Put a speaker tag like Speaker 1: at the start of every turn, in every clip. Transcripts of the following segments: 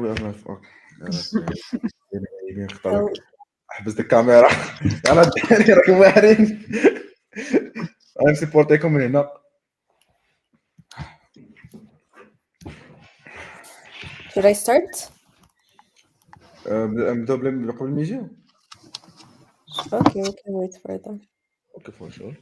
Speaker 1: we are live. Okay. يبي نختارك. حبست الكاميرا. يلا الثاني راكم واعرين. غنسيبورتيكم من هنا.
Speaker 2: Should I start?
Speaker 1: نبداو قبل ما يجيو.
Speaker 2: Okay, we can wait for them.
Speaker 1: Okay, for sure.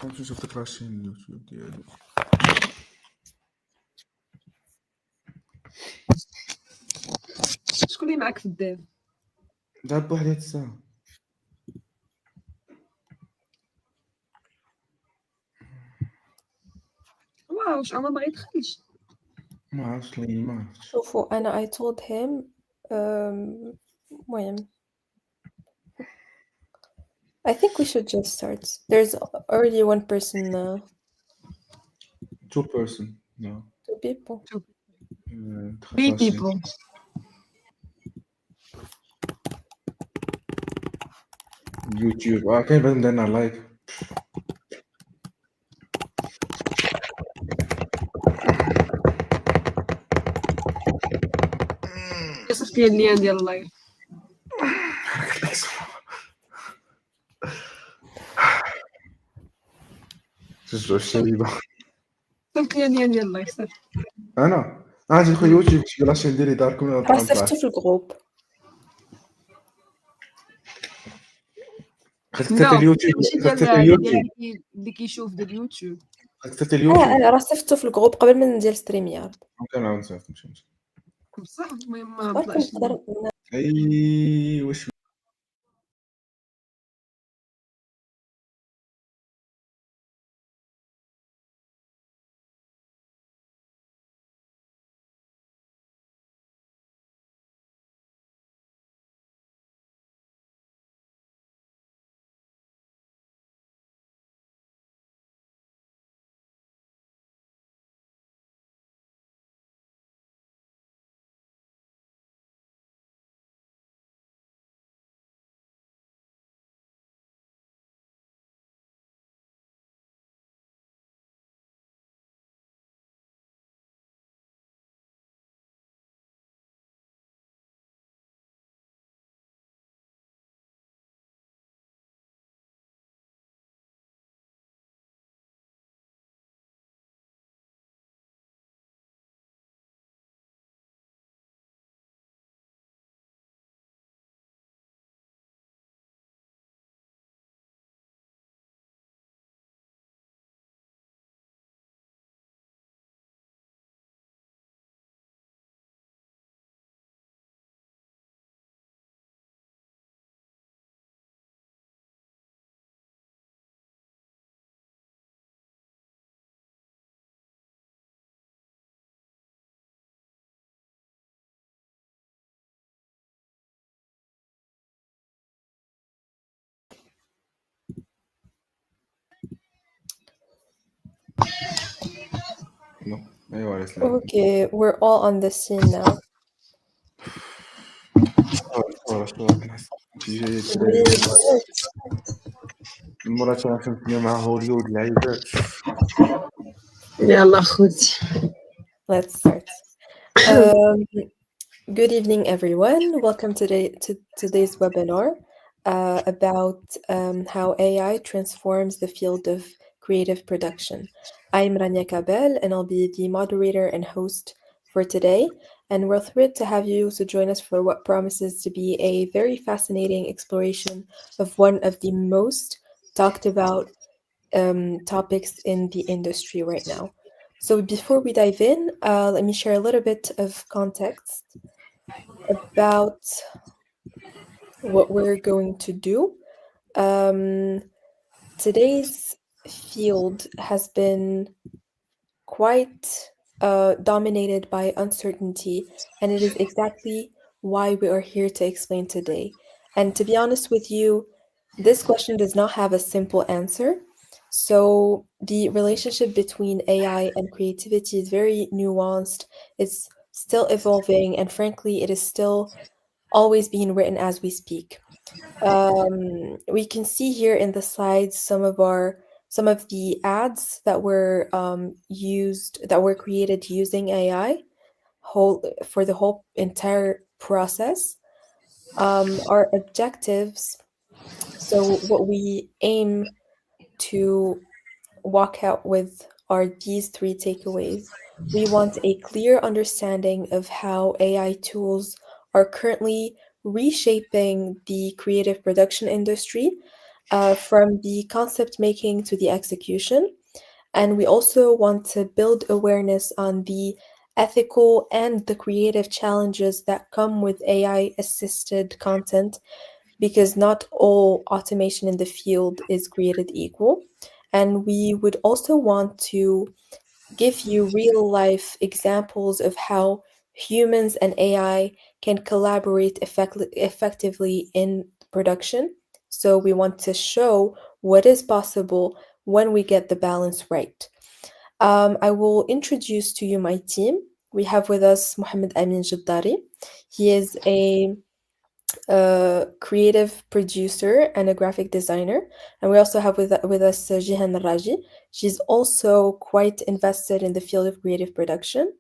Speaker 1: كنت شفتك راشين اليوتيوب ديالي.
Speaker 3: شكون اللي معاك في الدار؟
Speaker 1: دابا بوحدي هاد الساعة.
Speaker 3: واو واش عمر ما يدخلش؟
Speaker 1: ما عرفتش لي ما عرفتش.
Speaker 2: شوفوا أنا I told him المهم I think we should just start. There's already one person,
Speaker 1: 2 person. No.
Speaker 2: 2 people.
Speaker 3: 3 people.
Speaker 1: يوتيوب كاين بان درنا لايف.
Speaker 3: صيفط لي اللين ديال اللايف.
Speaker 1: شجعوا الشبيبة.
Speaker 3: صيفط لي اللين ديال اللايف صافي.
Speaker 1: انا غادي ندخل يوتيوب شي لاشين ديالي داركم ولا
Speaker 2: راه صيفطو في الجروب.
Speaker 1: خدت اليوتيوب خدت اليوتيوب
Speaker 3: اللي كيشوف ديال اليوتيوب.
Speaker 1: خدت اليوتيوب.
Speaker 2: انا راه صيفطو في الجروب قبل ما ندير ستريم يارد.
Speaker 1: ممكن نعاود نصيفط ماشي مشكل.
Speaker 3: بصح المهم ما طلعش.
Speaker 1: اي واش نو ايوا على سلام.
Speaker 2: Okay, we're all on the scene now.
Speaker 1: كنحس جاي المرة تنخدم مع هوليوود العيبات.
Speaker 3: يلا خوتي.
Speaker 2: Let's start. Good evening, everyone. Welcome to today's webinar about how AI transforms the field of creative production. I'm Rania Kabel, and I'll be the moderator and host for today. And we're thrilled to have you to join us for what promises to be a very fascinating exploration of one of the most talked about topics in the industry right now. So before we dive in, let me share a little bit of context about what we're going to do. Today's field has been quite dominated by uncertainty, and it is exactly why we are here to explain today. And to be honest with you, This question does not have a simple answer. So the relationship between AI and creativity is very nuanced. It's still evolving, and frankly, it is still always being written as we speak. We can see here in the slides some of the ads that were created using AI for the whole entire process. Our objectives. So what we aim to walk out with are these three takeaways. We want a clear understanding of how AI tools are currently reshaping the creative production industry, from the concept making to the execution. And we also want to build awareness on the ethical and the creative challenges that come with AI assisted content, because not all automation in the field is created equal. And we would also want to give you real life examples of how humans and AI can collaborate effectively in production. So we want to show what is possible when we get the balance right. I will introduce to you my team. We have with us Mohammed Amin Jaddari. He is a creative producer and a graphic designer. And we also have with us Jihan Raji. She's also quite invested in the field of creative production.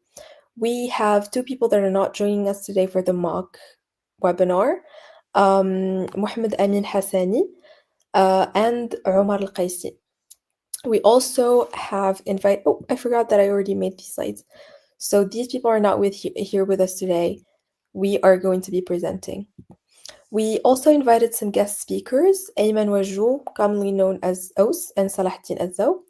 Speaker 2: We have two people that are not joining us today for the mock webinar, Mohammed Amin Hassani and Omar Al Qaisi. We also have oh, I forgot that I already made these slides. So these people are not here with us today. We are going to be presenting. We also invited some guest speakers, Ayman Wajou, commonly known as Ous, and Salahdin Azzaw.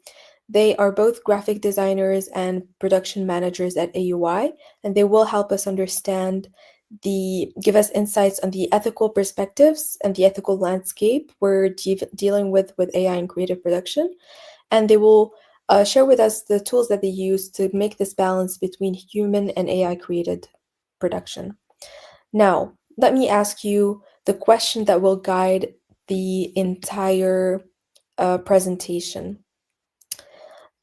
Speaker 2: They are both graphic designers and production managers at AUI, and they will help us give us insights on the ethical perspectives and the ethical landscape we're dealing with AI and creative production. And they will share with us the tools that they use to make this balance between human and AI created production. Now, let me ask you the question that will guide the entire presentation.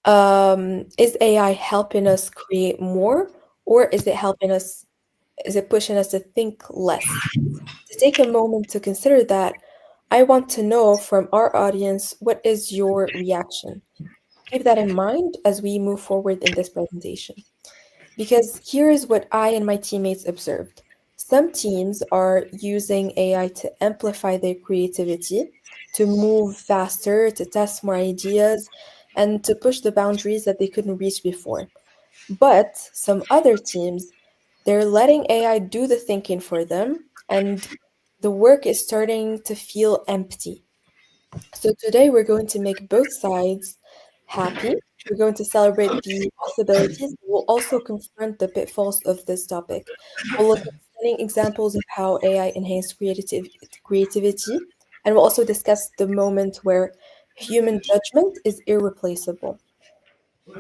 Speaker 2: Is AI helping us create more, or is it pushing us to think less? To take a moment to consider that, I want to know from our audience, what is your reaction? Keep that in mind as we move forward in this presentation. Because here is what I and my teammates observed. Some teams are using AI to amplify their creativity, to move faster, to test more ideas, and to push the boundaries that they couldn't reach before. But some other teams, they're letting AI do the thinking for them, and the work is starting to feel empty. So today we're going to make both sides happy. We're going to celebrate the possibilities. We'll also confront the pitfalls of this topic. We'll look at stunning examples of how AI enhanced creativity, and we'll also discuss the moment where human judgment is irreplaceable.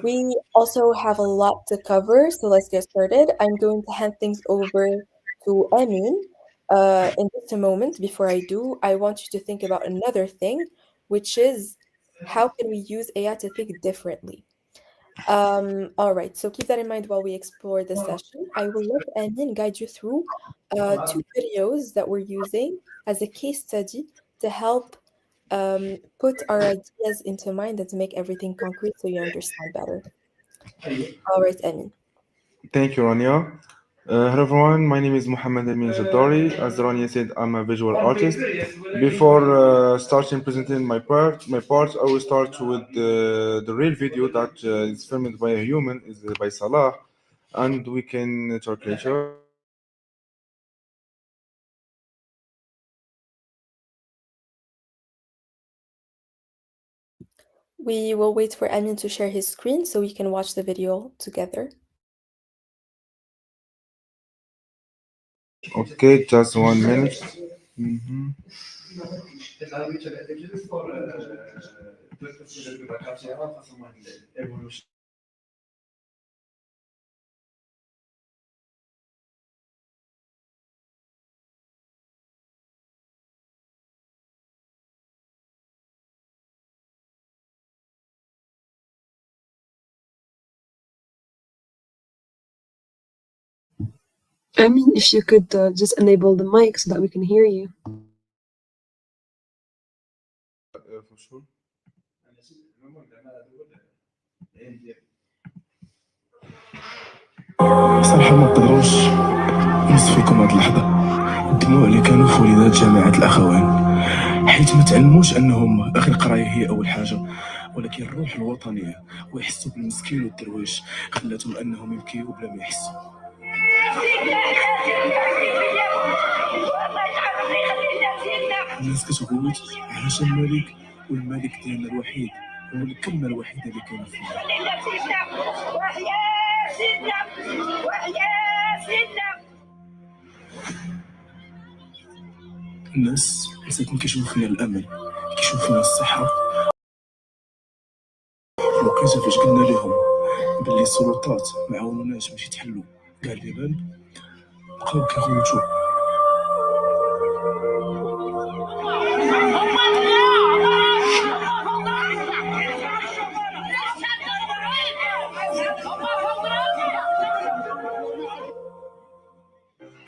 Speaker 2: We also have a lot to cover, so let's get started. I'm going to hand things over to Amin. In just a moment, before I do, I want you to think about another thing, which is how can we use AI to think differently? All right, so keep that in mind while we explore this session. I will let Amin guide you through two videos that we're using as a case study to help put our ideas into mind and to make everything concrete so you understand better. All right, Amin.
Speaker 1: Thank you, Rania. Hello, everyone. My name is Mohammed Amin Jaddari. As Rania said, I'm a visual artist. Before starting presenting my part, I will start with the real video that is filmed by a human, is by Salah, and we can talk later.
Speaker 2: We will wait for Amin to share his screen so we can watch the video together.
Speaker 1: Okay, just 1 minute. Mhm.
Speaker 3: I mean, if you could just enable the mic so that we can hear you.
Speaker 1: For sure.
Speaker 4: صراحة ما نقدروش نوصفلكم هاد اللحظة الدموع اللي كانوا في وليدات جامعة الأخوان، حيث ما تعلموش أنهم غير القراية هي أول حاجة، ولكن الروح الوطنية، ويحسوا بالمسكين والدرويش خلاتهم أنهم يبكيو بلا ما يحسوا. الناس كتقول عاش الملك، والملك ديالنا الوحيد هو الكلمة الوحيدة اللي كاينة فيه. الناس مساكن كيشوفوا فينا الامل، كيشوفوا فينا الصحه. الوقيته فاش قلنا لهم باللي السلطات ما عاونوناش باش يتحلوا كاع البيبان، بقاو كيغوتوا.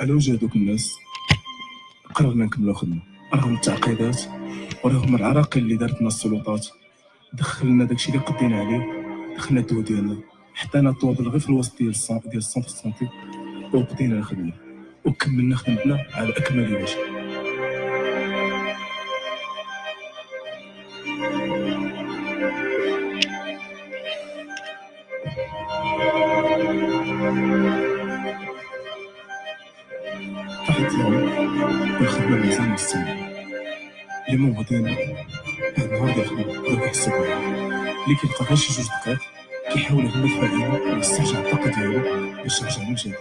Speaker 4: على وجه هذوك الناس قررنا نكملو خدمة رغم التعقيدات ورغم العراقيل اللي دارتنا السلطات. دخلنا داكشي اللي قدينا عليه، دخلنا الدواء ديالنا، حطينا الطوابل غير في الوسط ديال السونتر سونتي، وبدينا الخدمة وكملنا خدمتنا على أكمل وجه. طاحت يوم والخدمة مازال مستمرة. اليوم غدينا بعد نهار ديال الخدمة بداو كيحسوا بيا، اللي كيبقى غير شي 2 دقايق كيحاول يغلق في عينو ويسترجع الطاقة ديالو باش يرجع من جديد.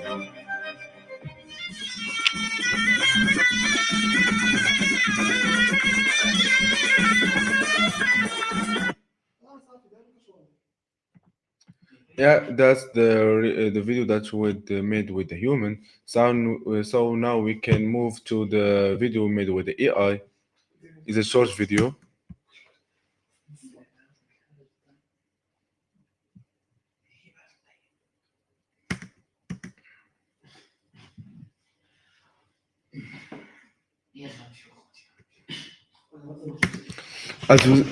Speaker 1: Yeah, that's the video that we made with the human. So now we can move to the video made with the AI. It's a short video.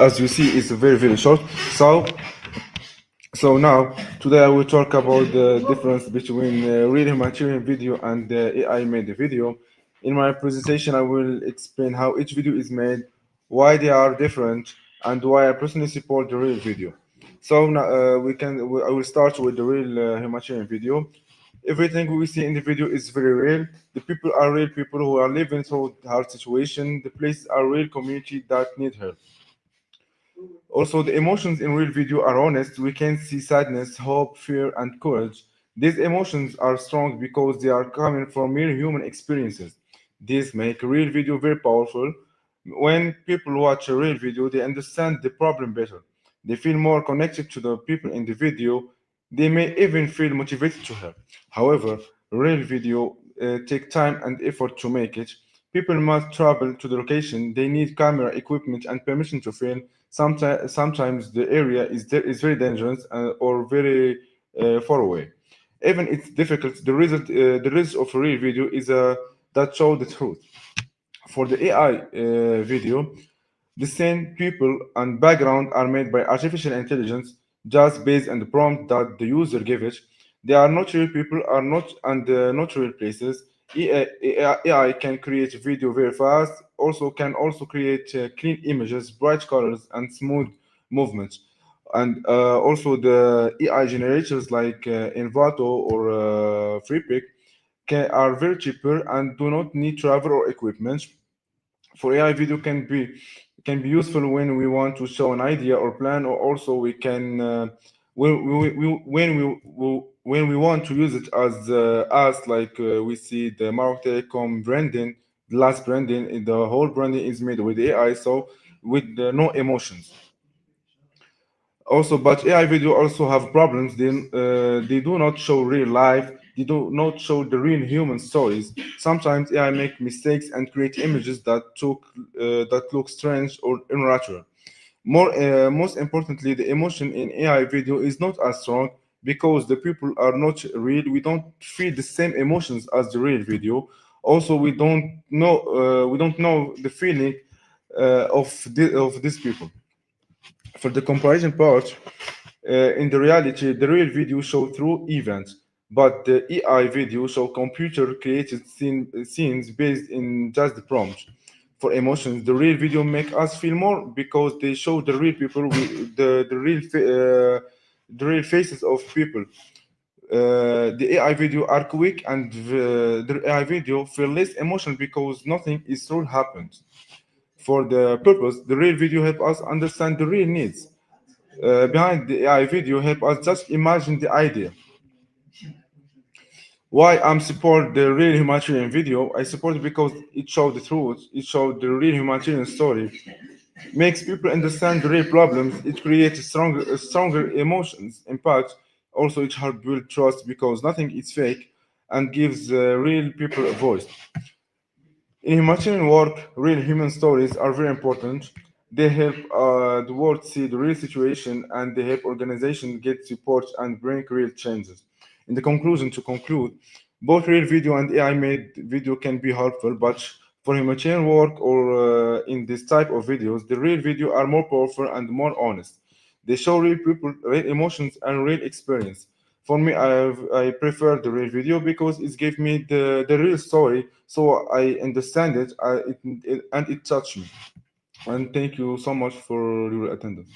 Speaker 1: As you see, it's very short. So now today I will talk about the difference between real humanitarian video and AI made video. In my presentation, I will explain how each video is made, why they are different, and why I personally support the real video. So now I will start with the real humanitarian video. Everything we see in the video is very real. The people are real people who are living through hard situation. The places are real community that need help. Also, the emotions in real video are honest. We can see sadness, hope, fear, and courage. These emotions are strong because they are coming from real human experiences. These make real video very powerful. When people watch a real video, they understand the problem better. They feel more connected to the people in the video. They may even feel motivated to help. However, real video take time and effort to make it. People must travel to the location. They need camera equipment and permission to film. Sometimes the area is very dangerous or very far away. Even it's difficult. The result of a real video is that show the truth. For the AI video, the same people and background are made by artificial intelligence just based on the prompt that the user gave it. They are not real people, are not and not real places. AI can create video very fast. Also can also create clean images, bright colors, and smooth movements. And also the AI generators like Envato or FreePic are very cheaper and do not need travel or equipment. For AI, video can be useful when we want to show an idea or plan, or also we can when we want to use it as like we see the Maroc Telecom branding, the last branding, the whole branding is made with AI, so with no emotions. Also, but AI video also have problems. They do not show real life. They do not show the real human stories. Sometimes AI make mistakes and create images that look strange or unnatural. Most importantly, the emotion in AI video is not as strong. because the people are not real. We don't feel the same emotions as the real video. Also, we don't know the feeling of these people. For the comparison part, in the reality, the real video show through events, but the AI video show computer created scenes based in just the prompt. For emotions, the real video make us feel more because they show the real people, the real faces of people. The AI video are quick and the AI video feel less emotional because nothing is true happened. For the purpose, the real video help us understand the real needs behind the AI video, help us just imagine the idea. Why I'm support the real humanitarian video? I support it because it showed the truth, it showed the real humanitarian story, makes people understand the real problems, it creates stronger emotions, impact. Also, it helps build trust because nothing is fake and gives real people a voice. In humanitarian work, real human stories are very important. They help the world see the real situation and they help organizations get support and bring real changes. In the conclusion, to conclude, both real video and AI made video can be helpful, but for humanitarian work or in this type of videos, the real video are more powerful and more honest. They show real people, real emotions, and real experience. For me, I prefer the real video because it gives me the real story, so I understand it, and it touched me. And thank you so much for your attendance.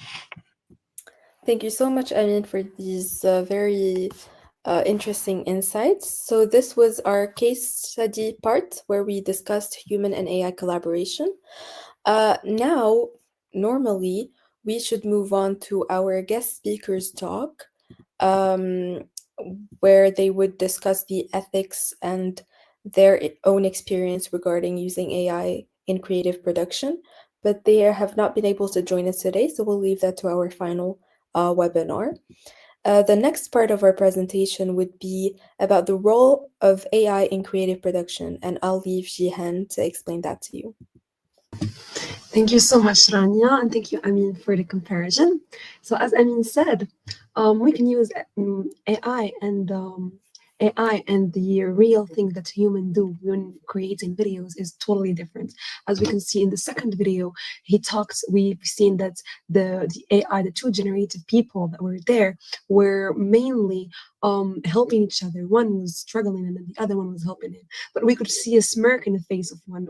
Speaker 2: Thank you so much, Amin, for these very interesting insights. So this was our case study part where we discussed human and AI collaboration. Now, normally, we should move on to our guest speakers talk, um, where they would discuss the ethics and their own experience regarding using AI in creative production. But they have not been able to join us today, so we'll leave that to our final webinar. The next part of our presentation would be about the role of AI in creative production, and I'll leave Jihan to explain that to you.
Speaker 3: Thank you so much, Rania, and thank you, Amin, for the comparison. So as Amin said, we can use AI and the real thing that human do when creating videos is totally different. As we can see in the second video, we've seen that the AI, the two generative people that were there, were mainly helping each other. One was struggling and then the other one was helping him. But we could see a smirk in the face of one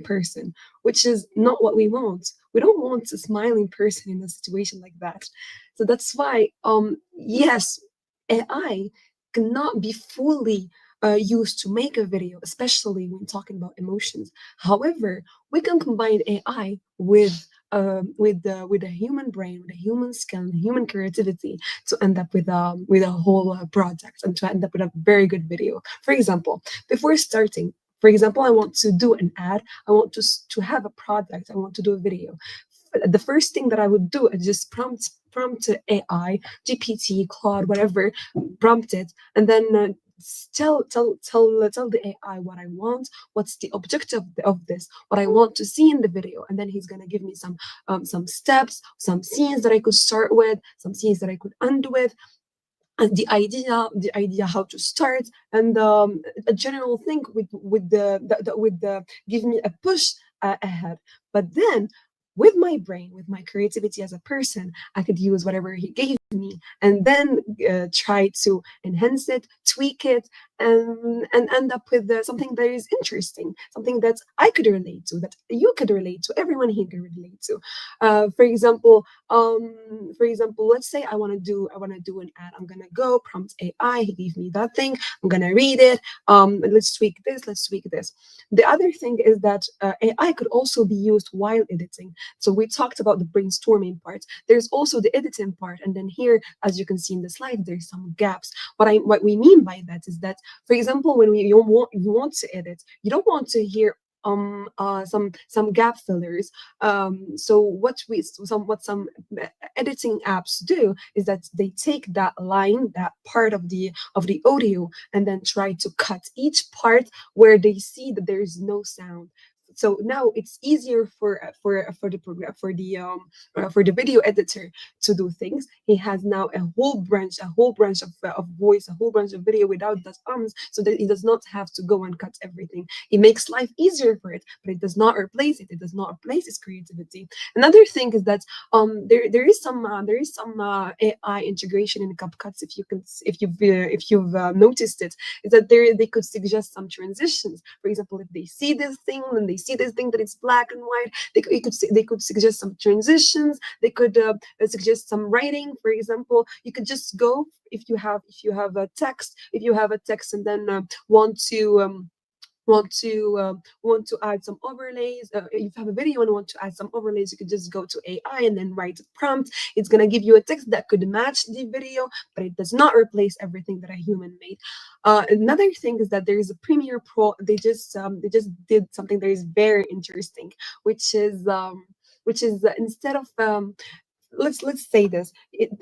Speaker 3: person, which is not what we want. We don't want a smiling person in a situation like that. So that's why, yes, AI cannot be fully used to make a video, especially when talking about emotions. However, we can combine AI with a human brain, with a human skill, and human creativity to end up with a whole project and to end up with a very good video. For example, before starting, for example, I want to do an ad. I want to have a product. I want to do a video. The first thing that I would do is just prompt AI, GPT, Claude, whatever, prompt it, and then tell the AI what I want, what's the objective of this, what I want to see in the video, and then he's gonna give me some steps, some scenes that I could start with, some scenes that I could end with, and the idea how to start, and a general thing with the give me a push ahead. But then with my brain, with my creativity as a person, I could use whatever he gave me and then try to enhance it, tweak it, and end up with something that is interesting, something that I could relate to, that you could relate to, everyone here can relate to. For example, let's say I want to do an ad. I'm gonna go prompt AI. He gave me that thing. I'm gonna read it. Let's tweak this. Let's tweak this. The other thing is that AI could also be used while editing. So we talked about the brainstorming part. There's also the editing part, and then here, as you can see in the slide, there's some gaps. What we mean by that is that, for example, when you want to edit, you don't want to hear some gap fillers. So what some editing apps do is that they take that line, that part of the audio, and then try to cut each part where they see that there is no sound. so now it's easier for the video editor to do things. He has now a whole branch of voice, a whole branch of video without that so that he does not have to go and cut everything. It makes life easier for it, but it does not replace it. It does not replace his creativity. Another thing is that there is some AI integration in CapCut. If you've noticed it, is that they could suggest some transitions. For example, if they see this thing and they see this thing that it's black and white, they could suggest some transitions. They could suggest some writing. For example, you could just go if you have a text, and then want to add some overlays. If you have a video and want to add some overlays, you could just go to AI and then write a prompt. It's going to give you a text that could match the video, but it does not replace everything that a human made. Another thing is that there is a Premiere Pro. They just did something that is very interesting, which is instead of let's say this.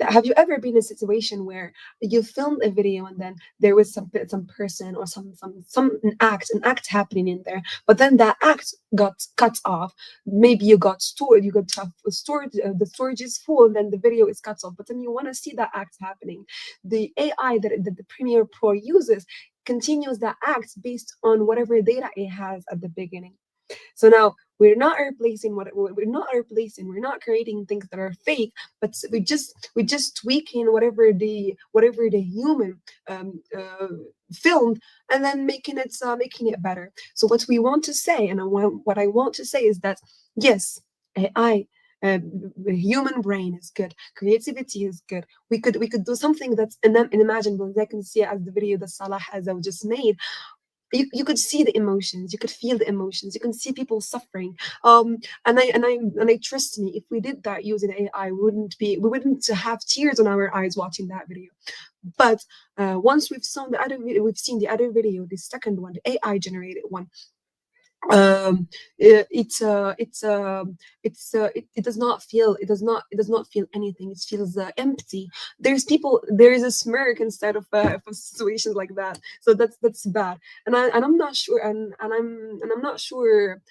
Speaker 3: Have you ever been in a situation where you filmed a video and then there was some person or an act happening in there, but then that act got cut off? Maybe you got stored, the storage is full, and then the video is cut off, but then you want to see that act happening. The AI that the Premiere Pro uses continues that act based on whatever data it has at the beginning. So now we're not creating things that are fake, but we're just tweaking whatever the human filmed, and then making it better. So what we want to say, and what I want to say is that yes, AI, the human brain is good, creativity is good. We could do something that's unimaginable. As I can see as the video that Salah has just made. You could see the emotions, you could feel the emotions, you can see people suffering. And I trust me, if we did that using AI, we wouldn't have tears on our eyes watching that video. But once we've seen the other video, the second one, the AI generated one, it does not feel anything. It feels empty. There is a smirk instead of situations like that. So that's bad. And I'm not sure, and I'm sure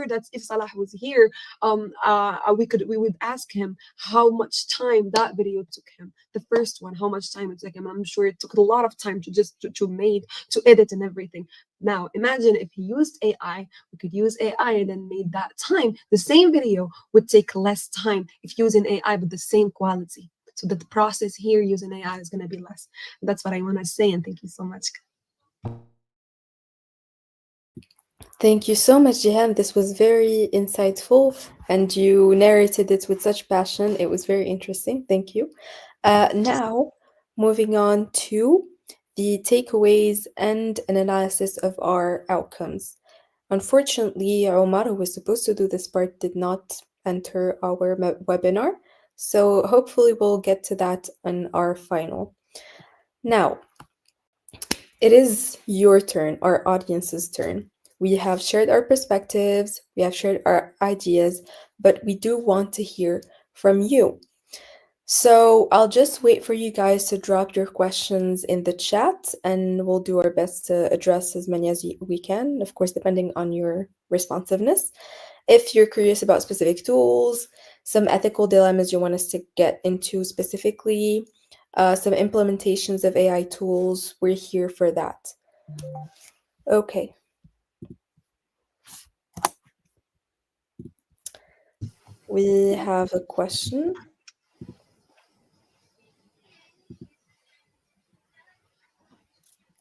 Speaker 3: that if Salah was here, we would ask him how much time that video took him, the first one, how much time it took him. I'm sure it took a lot of time to edit and everything. Now imagine if he used AI. We could use AI and then made that time. The same video would take less time if using AI, but the same quality. So that the process here using AI is going to be less. That's what I want to say, and thank you so much.
Speaker 2: Thank you so much, Jihan. This was very insightful, and you narrated it with such passion. It was very interesting. Thank you. Now, moving on to the takeaways and an analysis of our outcomes. Unfortunately, Omar, who was supposed to do this part, did not enter our webinar, so hopefully we'll get to that in our final. Now, it is your turn, our audience's turn. We have shared our perspectives, we have shared our ideas, but we do want to hear from you. So I'll just wait for you guys to drop your questions in the chat, and we'll do our best to address as many as we can, of course, depending on your responsiveness. If you're curious about specific tools, some ethical dilemmas you want us to get into specifically, some implementations of AI tools, we're here for that. Okay. We have a question.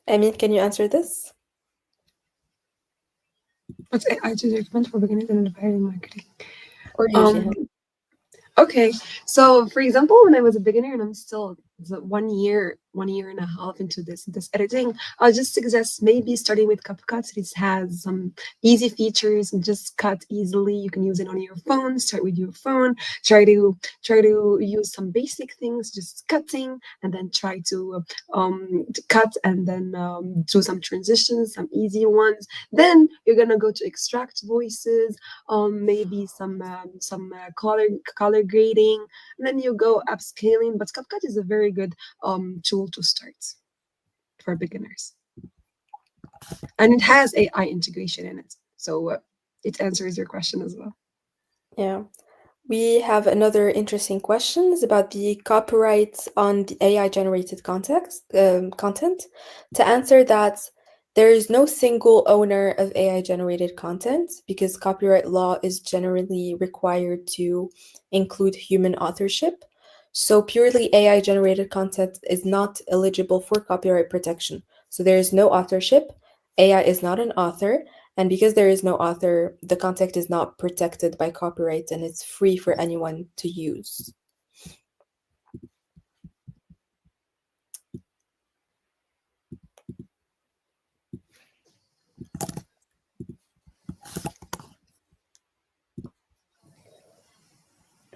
Speaker 2: Amin, can you answer this?
Speaker 3: What's AI to recommend for beginners in advertising marketing?
Speaker 2: Or you,
Speaker 3: Okay, so for example, when I was a beginner and I'm still 1 year and a half into this editing, I'll just suggest maybe starting with CapCut. It has some easy features and just cut easily. You can use it on your phone. Start with your phone. Try to use some basic things, just cutting, and then try to cut and then do some transitions, some easy ones. Then you're gonna go to extract voices, maybe some color grading, and then you go upscaling. But CapCut is a very good tool to start for beginners, and it has AI integration in it. So it answers your question as well.
Speaker 2: Yeah. We have another interesting question. It's about the copyright on the AI-generated content. To answer that, there is no single owner of AI-generated content because copyright law is generally required to include human authorship. So purely AI-generated content is not eligible for copyright protection. So there is no authorship. AI is not an author. And because there is no author, the content is not protected by copyright and it's free for anyone to use.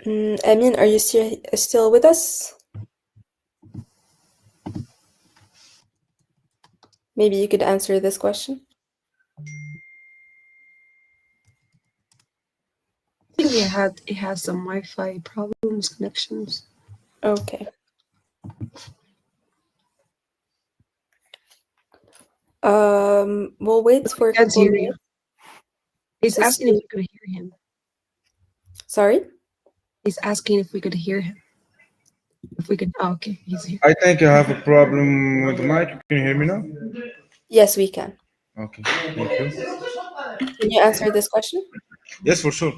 Speaker 2: Amin, are you still with us? Maybe you could answer this question.
Speaker 3: I think it has some Wi-Fi problems, connections.
Speaker 2: Okay. We'll wait for a
Speaker 3: Can't
Speaker 2: couple
Speaker 3: hear you.
Speaker 2: minutes.
Speaker 3: He's
Speaker 2: Just
Speaker 3: asking if we could hear him.
Speaker 2: Sorry?
Speaker 3: He's asking if we could hear him. If we could. Oh, okay, he's here.
Speaker 1: I think I have a problem with the mic. Can you hear me now?
Speaker 2: Yes, we can.
Speaker 1: Okay, thank you.
Speaker 2: Can you answer this question?
Speaker 1: Yes, for sure.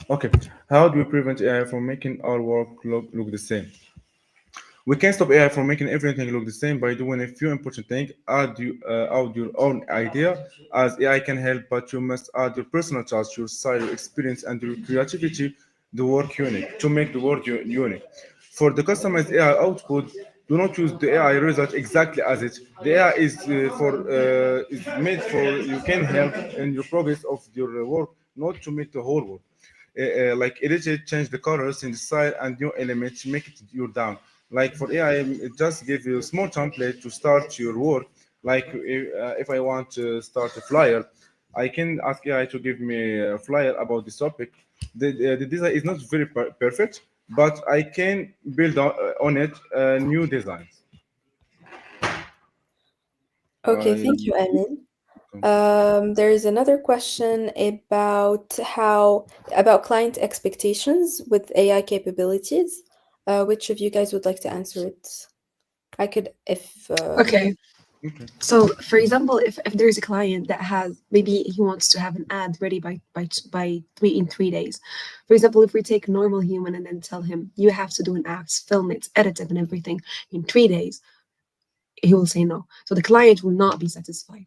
Speaker 1: Okay, how do we prevent AI from making our work look the same? We can stop AI from making everything look the same by doing a few important things. Add your own idea, as AI can help, but you must add your personal touch, your style, your experience, and your creativity the work unique to make the work unique. For the customized AI output, do not use the AI result exactly as it. The AI is made for you can help in your progress of your work, not to make the whole work. Like edit it, change the colors in the style and new elements, make it your down. Like for AI, it just give you a small template to start your work. Like if I want to start a flyer, I can ask AI to give me a flyer about this topic. The design is not very perfect, but I can build on it new designs.
Speaker 2: Okay, thank you, Amin. There is another question about client expectations with AI capabilities. Which of you guys would like to answer it? I could, if
Speaker 3: Okay. So, for example, if there's a client that has maybe he wants to have an ad ready by 3 days. For example, if we take a normal human and then tell him you have to do an ad, film it, edit it, and everything in 3 days, he will say no. So the client will not be satisfied.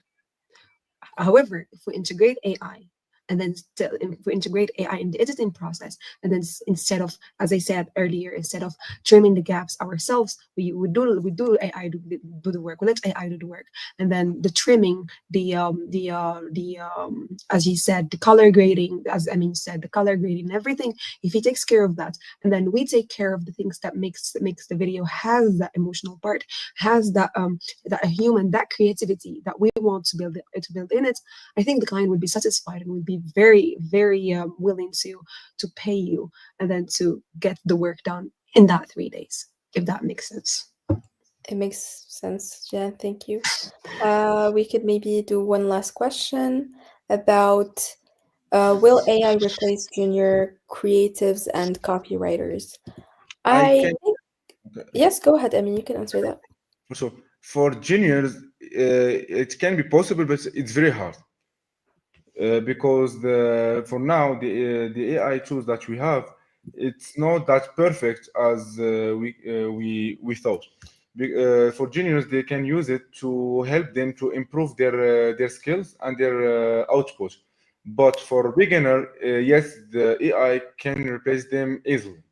Speaker 3: However, if we integrate AI and then if we integrate AI in the editing process, and then instead of, as I said earlier, instead of trimming the gaps ourselves, we do AI do the work. We let AI do the work, and then the trimming, as he said, the color grading, as Amin said, the color grading, everything. If he takes care of that, and then we take care of the things that makes the video has that emotional part, has that human, that creativity that we want to build in it, I think the client would be satisfied and would be very, very willing to pay you and then to get the work done in that 3 days, if that makes sense.
Speaker 2: It makes sense. Yeah, thank you. We could maybe do one last question about will AI replace junior creatives and copywriters? Yes, go ahead. I mean, you can answer that.
Speaker 1: So for juniors, it can be possible, but it's very hard. Because for now the AI tools that we have, it's not that perfect as we thought. For juniors, they can use it to help them to improve their skills and their output. But for beginner, yes, the AI can replace them easily.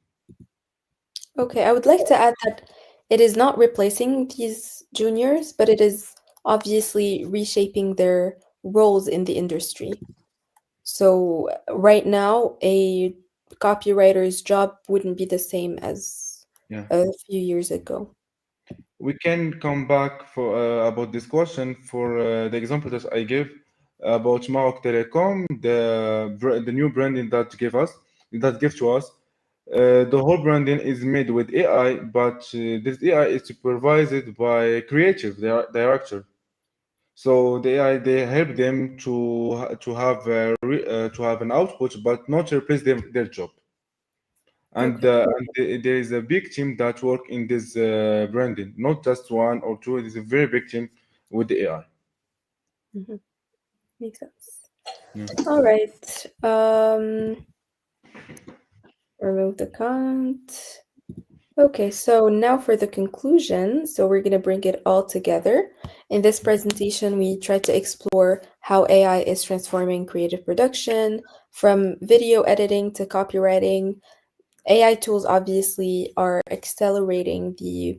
Speaker 2: Okay, I would like to add that it is not replacing these juniors, but it is obviously reshaping their roles in the industry. So right now, a copywriter's job wouldn't be the same as a few years ago.
Speaker 1: We can come back for about this question for the example that I gave about Maroc Telecom, the new branding that give to us. The whole branding is made with AI, but this AI is supervised by a creative director. So the AI they help them to have an output, but not replace their job. And,
Speaker 2: Okay.
Speaker 1: there is a big team that work in this branding, not just one or two. It is a very big team with the AI.
Speaker 2: Mhm. Makes sense.
Speaker 1: Yeah.
Speaker 2: All right. Remove the comment. Okay, so now for the conclusion. So we're going to bring it all together. In this presentation, we try to explore how AI is transforming creative production, from video editing to copywriting. AI tools obviously are accelerating the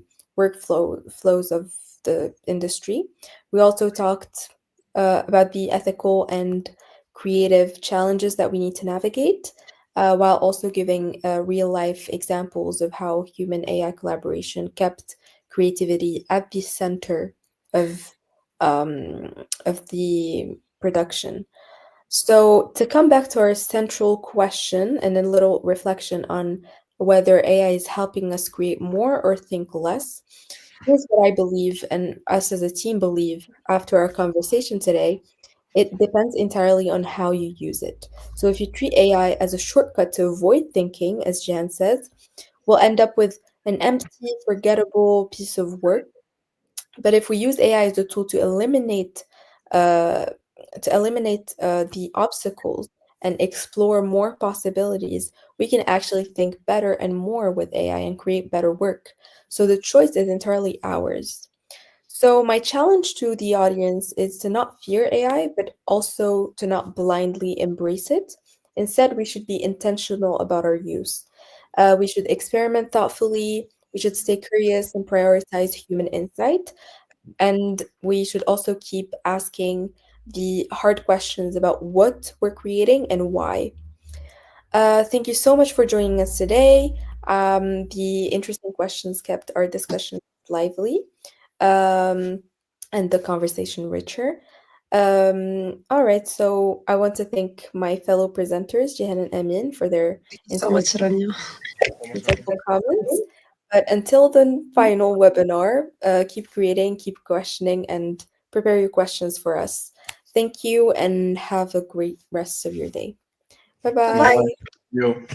Speaker 2: flows of the industry. We also talked about the ethical and creative challenges that we need to navigate, while also giving real life examples of how human AI collaboration kept creativity at the center of the production. So, to come back to our central question and a little reflection on whether AI is helping us create more or think less, here's what I believe, and us as a team believe after our conversation today. It depends entirely on how you use it. So, if you treat AI as a shortcut to avoid thinking, as Jan says, we'll end up with an empty, forgettable piece of work. But if we use AI as a tool uh, to eliminate the obstacles and explore more possibilities, we can actually think better and more with AI and create better work. So the choice is entirely ours. So my challenge to the audience is to not fear AI, but also to not blindly embrace it. Instead, we should be intentional about our use. We should experiment thoughtfully. We should stay curious and prioritize human insight. And we should also keep asking the hard questions about what we're creating and why. Thank you so much for joining us today. The interesting questions kept our discussion lively, um, and the conversation richer. All right, so I want to thank my fellow presenters, Jihan and Amin, for their
Speaker 3: So much, Rania.
Speaker 2: insightful comments. But until the final webinar, keep creating, keep questioning, and prepare your questions for us. Thank you and have a great rest of your day. Bye
Speaker 3: Bye.
Speaker 2: bye.
Speaker 1: You.